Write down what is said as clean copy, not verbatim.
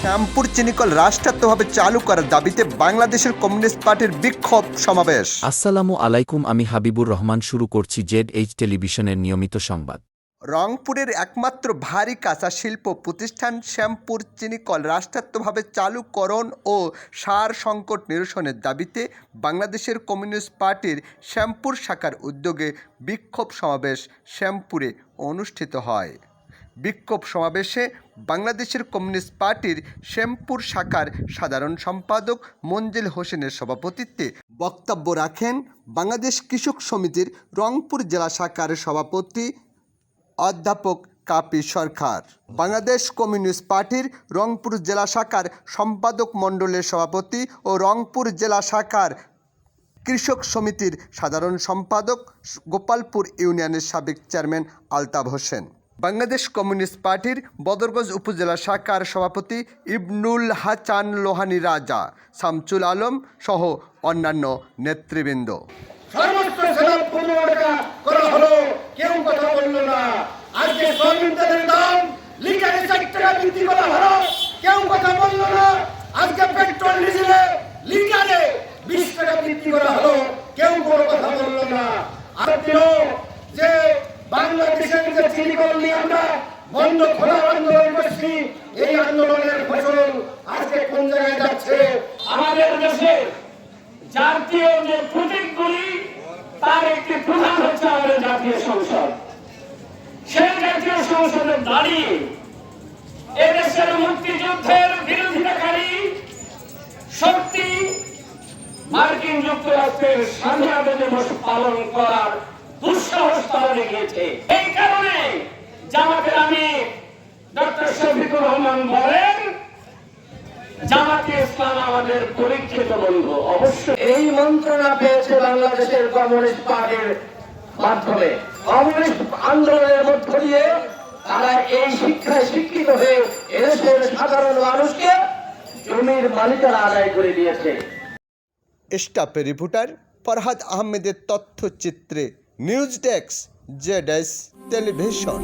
শ্যামপুর চিনিকল রাষ্ট্রায়ত্তভাবে চালু করার দাবিতে বাংলাদেশের কমিউনিস্ট পার্টির বিক্ষোভ সমাবেশ। আসসালামু আলাইকুম, আমি হাবিবুর রহমান। শুরু করছি ZH টেলিভিশনের নিয়মিত সংবাদ। রংপুরের একমাত্র ভারী কাঁচা শিল্প প্রতিষ্ঠান শ্যামপুর চিনিকল রাষ্ট্রায়ত্তভাবে চালুকরণ ও সার সংকট নিরসনের দাবিতে বাংলাদেশের কমিউনিস্ট পার্টির শ্যামপুর শাখার উদ্যোগে বিক্ষোভ সমাবেশ শ্যামপুরে অনুষ্ঠিত হয়। বিক্ষোভ সমাবেশে বাংলাদেশের কমিউনিস্ট পার্টির শ্যামপুর শাখার সাধারণ সম্পাদক মঞ্জিল হোসেনের সভাপতিত্বে বক্তব্য রাখেন বাংলাদেশ কৃষক সমিতির রংপুর জেলা শাখার সভাপতি অধ্যাপক কাপি সরকার, বাংলাদেশ কমিউনিস্ট পার্টির রংপুর জেলা শাখার সম্পাদক মণ্ডলের সভাপতি ও রংপুর জেলা শাখার কৃষক সমিতির সাধারণ সম্পাদক গোপালপুর ইউনিয়নের সাবেক চেয়ারম্যান আলতাফ হোসেন, বাংলাদেশ কমিউনিস্ট পার্টির বদরগঞ্জ উপজেলা শাখার সভাপতি ইবনুল হাসান লোহানী রাজা, শামসুল আলম সহ অন্যান্য নেতৃবৃন্দ। সর্বোচ্চ সেবা 15 টাকা করা হলো, কেউ কথা বলল না। আজকে সয়াবিন তেলের দাম লিটারে 4 টাকা বৃদ্ধি করা হলো, কেউ কথা বলল না। আজকে পেট্রোল ডিজেলে লিটারে 20 টাকা বৃদ্ধি করা হলো, কেউ কোনো কথা বলল না। আর যে বাংলাদেশের যে চিনিকল নিয়ে আমরা বন্ধ খোলার আন্দোলন করছি, এই আন্দোলনের ফসল আজকে কোন জায়গায় যাচ্ছে? আমাদের দেশে জাতীয় যে প্রতীকগুলি তার একটি প্রধান হচ্ছে আমাদের জাতীয় সংসদ। সেই জাতীয় সংসদে দাঁড়িয়ে এদেশের মুক্তিযুদ্ধের বিরোধিতাকারী শক্তি মার্কিন যুক্তরাষ্ট্রের স্বাধীনতা দিবস পালন করার দুঃসাহস তারা দেখিয়েছে। এই কারণে জামাতের আমির ডক্টর শফিকুর রহমান বলেন, জামাতে ইসলাম আমাদের পরীক্ষিত বন্ধু। অবশ্যই এই মন্ত্রণা পেয়েছে বাংলাদেশের কমিউনিস্ট পার্টির মাধ্যমে। কমিউনিস্ট আন্দোলনের মধ্য দিয়ে তারা এই শিক্ষায় শিক্ষিত হয়ে এদেশের সাধারণ মানুষকে জমির মালিকানা আদায় করে দিয়েছে। স্টাফ রিপোর্টার ফরহাদ আহমেদের তথ্যচিত্রে নিউজ ডেস্ক ZH টেলিভিশন।